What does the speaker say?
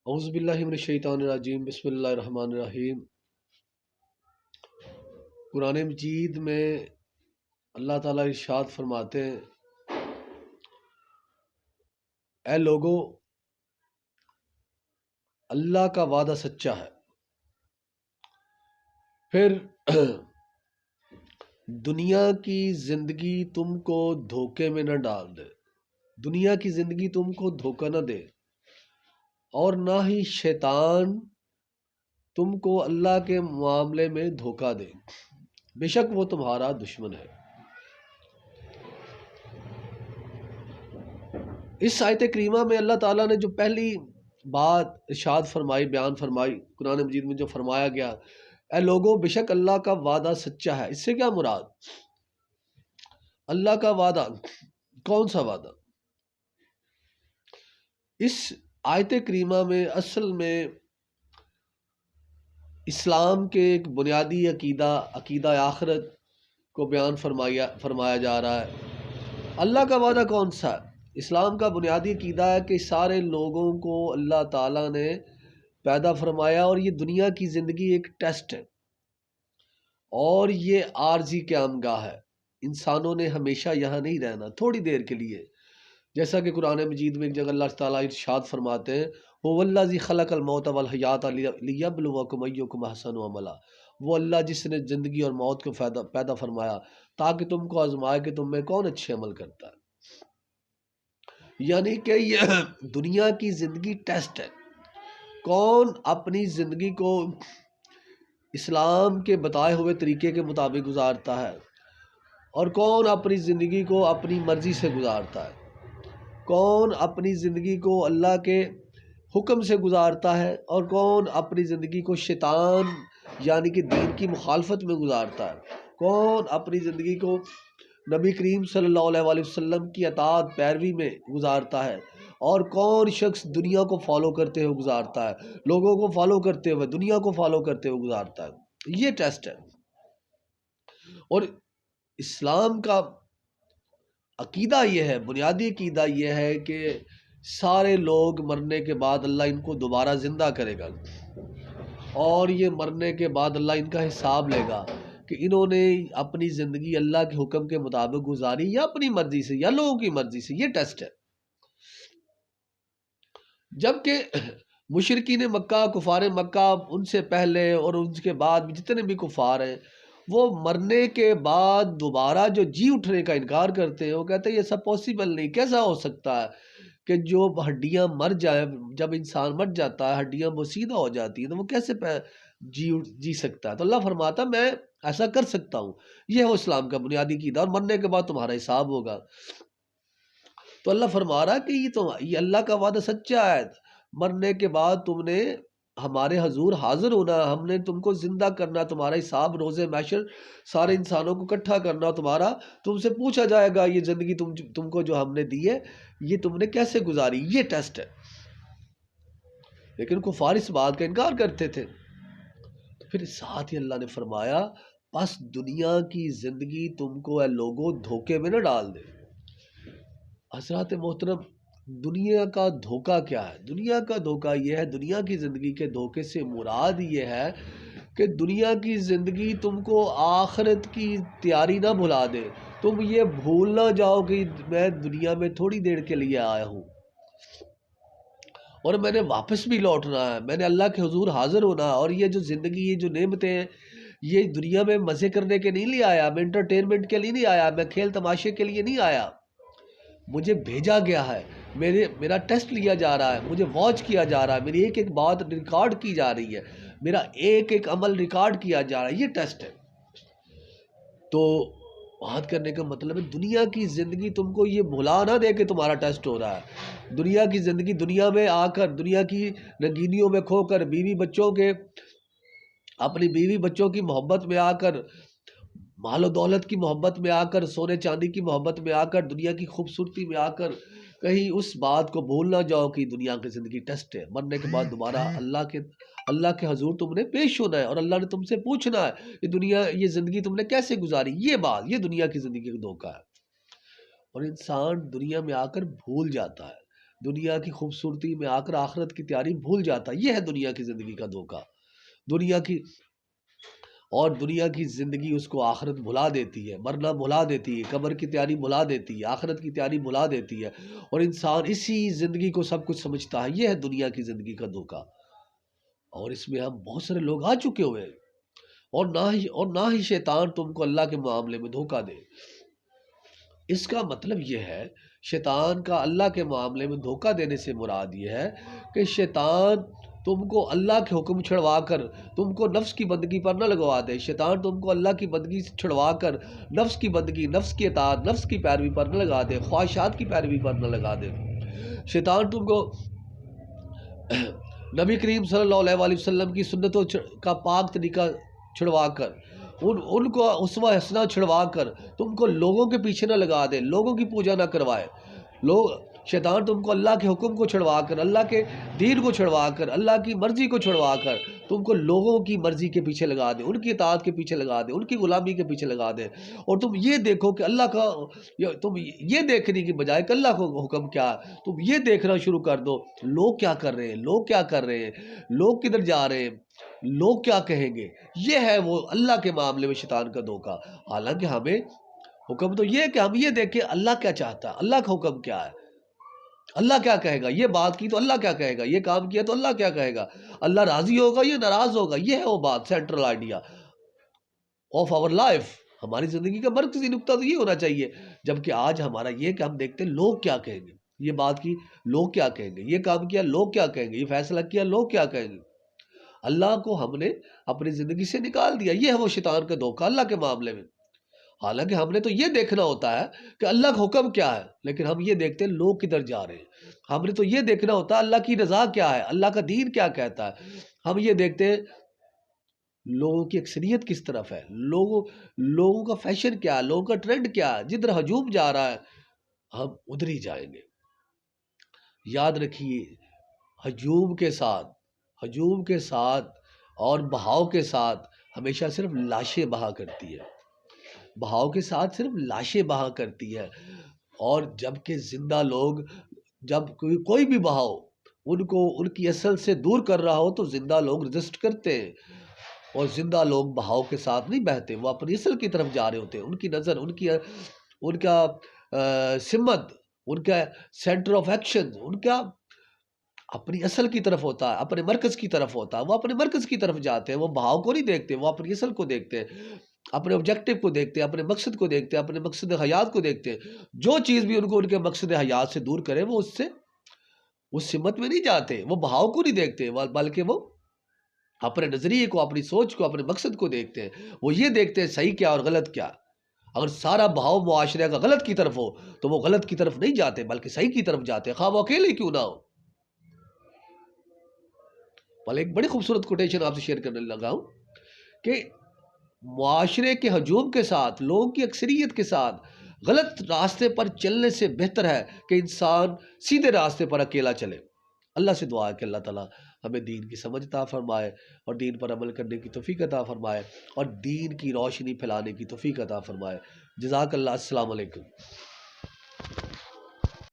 اعوذ باللہ من الشیطان الرجیم، بسم اللہ الرحمن الرحیم۔ قرآن مجید میں اللہ تعالیٰ ارشاد فرماتے ہیں، اے لوگو، اللہ کا وعدہ سچا ہے۔ پھر دنیا کی زندگی تم کو دھوکے میں نہ ڈال دے، دنیا کی زندگی تم کو دھوکہ نہ دے، اور نہ ہی شیطان تم کو اللہ کے معاملے میں دھوکہ دے، بے شک وہ تمہارا دشمن ہے۔ اس آیت کریمہ میں اللہ تعالیٰ نے جو پہلی بات ارشاد فرمائی، بیان فرمائی، قرآن مجید میں جو فرمایا گیا، اے لوگوں بے شک اللہ کا وعدہ سچا ہے، اس سے کیا مراد؟ اللہ کا وعدہ کون سا وعدہ؟ اس آیت کریمہ میں اصل میں اسلام کے ایک بنیادی عقیدہ آخرت کو بیان فرمایا جا رہا ہے۔ اللہ کا وعدہ کون سا ہے؟ اسلام کا بنیادی عقیدہ ہے کہ سارے لوگوں کو اللہ تعالیٰ نے پیدا فرمایا، اور یہ دنیا کی زندگی ایک ٹیسٹ ہے، اور یہ عارضی قیام گاہ ہے۔ انسانوں نے ہمیشہ یہاں نہیں رہنا، تھوڑی دیر کے لیے، جیسا کہ قرآن مجید میں ایک جگہ اللہ تعالیٰ ارشاد فرماتے ہیں، هو الذی خلق الموت والحیات لیبلوکم ایکم احسن عملا۔ وہ اللہ جس نے زندگی اور موت کو پیدا فرمایا تاکہ تم کو آزمائے کہ تم میں کون اچھے عمل کرتا ہے۔ یعنی کہ یہ دنیا کی زندگی ٹیسٹ ہے، کون اپنی زندگی کو اسلام کے بتائے ہوئے طریقے کے مطابق گزارتا ہے، اور کون اپنی زندگی کو اپنی مرضی سے گزارتا ہے، کون اپنی زندگی کو اللہ کے حکم سے گزارتا ہے، اور کون اپنی زندگی کو شیطان یعنی کہ دین کی مخالفت میں گزارتا ہے، کون اپنی زندگی کو نبی کریم صلی اللہ علیہ وسلم کی اطاعت پیروی میں گزارتا ہے، اور کون شخص دنیا کو فالو کرتے ہوئے گزارتا ہے، لوگوں کو فالو کرتے ہوئے، دنیا کو فالو کرتے ہوئے گزارتا ہے۔ یہ ٹیسٹ ہے، اور اسلام کا عقیدہ یہ ہے، بنیادی عقیدہ یہ ہے کہ سارے لوگ مرنے کے بعد اللہ ان کو دوبارہ زندہ کرے گا، اور یہ مرنے کے بعد اللہ ان کا حساب لے گا کہ انہوں نے اپنی زندگی اللہ کے حکم کے مطابق گزاری یا اپنی مرضی سے یا لوگوں کی مرضی سے۔ یہ ٹیسٹ ہے۔ جبکہ مشرکین مکہ، کفار مکہ، ان سے پہلے اور ان کے بعد بھی جتنے بھی کفار ہیں، وہ مرنے کے بعد دوبارہ جو جی اٹھنے کا انکار کرتے ہیں، وہ کہتے ہیں یہ سب پاسبل نہیں، کیسا ہو سکتا ہے کہ جو ہڈیاں مر جائیں، جب انسان مر جاتا ہے ہڈیاں وہ سیدھا ہو جاتی ہیں، تو وہ کیسے جی سکتا ہے؟ تو اللہ فرماتا میں ایسا کر سکتا ہوں۔ یہ ہے وہ اسلام کا بنیادی عقیدہ، اور مرنے کے بعد تمہارا حساب ہوگا۔ تو اللہ فرما رہا کہ یہ اللہ کا وعدہ سچا ہے، مرنے کے بعد تم نے ہمارے حضور حاضر ہونا، ہم نے تم کو زندہ کرنا، تمہارا حساب روز محشر سارے انسانوں کو اکٹھا کرنا، تم سے پوچھا جائے گا یہ زندگی تم کو جو ہم نے دی ہے یہ تم نے کیسے گزاری۔ یہ ٹیسٹ ہے۔ لیکن کفار اس بات کا انکار کرتے تھے، تو پھر ساتھ ہی اللہ نے فرمایا بس دنیا کی زندگی تم کو اے لوگوں دھوکے میں نہ ڈال دے۔ حضرات محترم، دنیا کا دھوکہ کیا ہے؟ دنیا کا دھوکہ یہ ہے، دنیا کی زندگی کے دھوکے سے مراد یہ ہے کہ دنیا کی زندگی تم کو آخرت کی تیاری نہ بھلا دے، تم یہ بھول نہ جاؤ کہ میں دنیا میں تھوڑی دیر کے لیے آیا ہوں اور میں نے واپس بھی لوٹنا ہے، میں نے اللہ کے حضور حاضر ہونا، اور یہ جو زندگی، یہ جو نعمتیں ہیں، یہ دنیا میں مزے کرنے کے نہیں لیے آیا، میں انٹرٹینمنٹ کے لیے نہیں آیا، میں کھیل تماشے کے لیے نہیں آیا، مجھے بھیجا گیا ہے، میرا ٹیسٹ لیا جا رہا ہے، مجھے واچ کیا جا رہا ہے، میری ایک ایک بات ریکارڈ کی جا رہی ہے، میرا ایک ایک عمل ریکارڈ کیا جا رہا ہے۔ یہ ٹیسٹ ہے۔ تو بات کرنے کا مطلب ہے دنیا کی زندگی تم کو یہ بھلا نہ دے کہ تمہارا ٹیسٹ ہو رہا ہے۔ دنیا کی زندگی، دنیا میں آ کر، دنیا کی رنگینیوں میں کھو کر، اپنی بیوی بچوں کی محبت میں آ کر، مال و دولت کی محبت میں آ کر، سونے چاندی کی محبت میں آ کر، دنیا کی خوبصورتی میں آ کر کہیں اس بات کو بھول نہ جاؤ کہ دنیا کی زندگی ٹیسٹ ہے، مرنے کے بعد دوبارہ اللہ کے حضور تم نے پیش ہونا ہے، اور اللہ نے تم سے پوچھنا ہے یہ زندگی تم نے کیسے گزاری۔ یہ دنیا کی زندگی کا دھوکہ ہے، اور انسان دنیا میں آ کر بھول جاتا ہے، دنیا کی خوبصورتی میں آ کر آخرت کی تیاری بھول جاتا ہے۔ یہ ہے دنیا کی زندگی کا دھوکہ۔ دنیا کی زندگی اس کو آخرت بھلا دیتی ہے، مرنا بھلا دیتی ہے، قبر کی تیاری بھلا دیتی ہے، آخرت کی تیاری بھلا دیتی ہے، اور انسان اسی زندگی کو سب کچھ سمجھتا ہے۔ یہ ہے دنیا کی زندگی کا دھوکہ، اور اس میں ہم بہت سارے لوگ آ چکے ہوئے ہیں، اور نہ ہی شیطان تم کو اللہ کے معاملے میں دھوکہ دے۔ اس کا مطلب یہ ہے، شیطان کا اللہ کے معاملے میں دھوکہ دینے سے مراد یہ ہے کہ شیطان تم کو اللہ کے حکم چھڑوا کر تم کو نفس کی بندگی پر نہ لگوا دے۔ شیطان تم کو اللہ کی بندگی سے چھڑوا کر نفس کی بندگی، نفس کی اطاعت، نفس کی پیروی پر نہ لگا دے، خواہشات کی پیروی پر نہ لگا دے۔ شیطان تم کو نبی کریم صلی اللہ علیہ وآلہ وسلم کی سنتوں کا پاک طریقہ چھڑوا کر، ان کو اسوہ حسنہ چھڑوا کر تم کو لوگوں کے پیچھے نہ لگا دے، لوگوں کی پوجا نہ کروائے۔ شیطان تم کو اللہ کے حکم کو چھڑوا کر، اللہ کے دین کو چھڑوا کر، اللہ کی مرضی کو چھڑوا کر تم کو لوگوں کی مرضی کے پیچھے لگا دے، ان کی اطاعت کے پیچھے لگا دے، ان کی غلامی کے پیچھے لگا دے، اور تم یہ دیکھو کہ اللہ کا، تم یہ دیکھنے کی بجائے کہ اللہ کا حکم کیا ہے، تم یہ دیکھنا شروع کر دو لوگ کیا کر رہے ہیں، لوگ کیا کر رہے ہیں، لوگ کدھر جا رہے ہیں، لوگ کیا کہیں گے۔ یہ ہے وہ اللہ کے معاملے میں شیطان کا دھوکہ۔ حالانکہ ہمیں حکم تو یہ ہے کہ ہم یہ دیکھیں اللہ کیا چاہتا ہے، اللہ کا حکم کیا ہے، اللہ کیا کہے گا، یہ بات کی تو اللہ کیا کہے گا، یہ کام کیا تو اللہ کیا کہے گا، اللہ راضی ہوگا یا ناراض ہوگا۔ یہ ہے وہ بات، central idea of our life. ہماری زندگی کا مرکزی نقطہ تو یہ ہونا چاہیے، جبکہ آج ہمارا یہ کہ ہم دیکھتے ہیں لوگ کیا کہیں گے، یہ بات کی لوگ کیا کہیں گے، یہ کام کیا لوگ کیا کہیں گے، یہ فیصلہ کیا لوگ کیا کہیں گے۔ اللہ کو ہم نے اپنی زندگی سے نکال دیا۔ یہ ہے وہ شیطان کا دھوکہ اللہ کے معاملے میں۔ حالانکہ ہم نے تو یہ دیکھنا ہوتا ہے کہ اللہ کا حکم کیا ہے، لیکن ہم یہ دیکھتے ہیں لوگ کدھر جا رہے ہیں۔ ہم نے تو یہ دیکھنا ہوتا ہے اللہ کی رضا کیا ہے، اللہ کا دین کیا کہتا ہے۔ ہم یہ دیکھتے ہیں لوگوں کی اکثریت کس طرف ہے، لوگوں کا فیشن کیا ہے، لوگوں کا ٹرینڈ کیا ہے، جدھر ہجوم جا رہا ہے ہم ادھر ہی جائیں گے۔ یاد رکھیے، ہجوم کے ساتھ اور بہاؤ کے ساتھ ہمیشہ صرف لاشیں بہا کرتی ہے، بہاؤ کے ساتھ صرف لاشیں بہا کرتی ہے، اور جبکہ زندہ لوگ، جب کوئی بھی بہاؤ ان کی اصل سے دور کر رہا ہو تو زندہ لوگ رجسٹ کرتے ہیں، اور زندہ لوگ بہاؤ کے ساتھ نہیں بہتے، وہ اپنی اصل کی طرف جا رہے ہوتے ہیں۔ ان کی نظر، ان کا سمت، ان کا سینٹر آف ایکشن، ان کا اپنی اصل کی طرف ہوتا ہے، اپنے مرکز کی طرف ہوتا ہے۔ وہ اپنے مرکز کی طرف جاتے ہیں، وہ بہاؤ کو نہیں دیکھتے، وہ اپنی اصل کو دیکھتے ہیں، اپنے آبجیکٹو کو دیکھتے ہیں، اپنے مقصد کو دیکھتے ہیں، اپنے مقصد حیات کو دیکھتے ہیں۔ جو چیز بھی ان کو ان کے مقصد حیات سے دور کرے وہ اس سمت میں نہیں جاتے، وہ بہاؤ کو نہیں دیکھتے، بلکہ وہ اپنے نظریے کو، اپنی سوچ کو، اپنے مقصد کو دیکھتے ہیں۔ وہ یہ دیکھتے ہیں صحیح کیا اور غلط کیا۔ اگر سارا بہاؤ معاشرے کا غلط کی طرف ہو تو وہ غلط کی طرف نہیں جاتے بلکہ صحیح کی طرف جاتے، خواہ وہ اکیلے کیوں نہ ہو۔ ایک بڑی خوبصورت کوٹیشن آپ سے شیئر کرنے لگا ہوں کہ معاشرے کے ہجوم کے ساتھ، لوگوں کی اکثریت کے ساتھ غلط راستے پر چلنے سے بہتر ہے کہ انسان سیدھے راستے پر اکیلا چلے۔ اللہ سے دعا ہے کہ اللہ تعالیٰ ہمیں دین کی سمجھ عطا فرمائے، اور دین پر عمل کرنے کی توفیق عطا فرمائے، اور دین کی روشنی پھیلانے کی توفیق عطا فرمائے۔ جزاک اللہ۔ السلام علیکم۔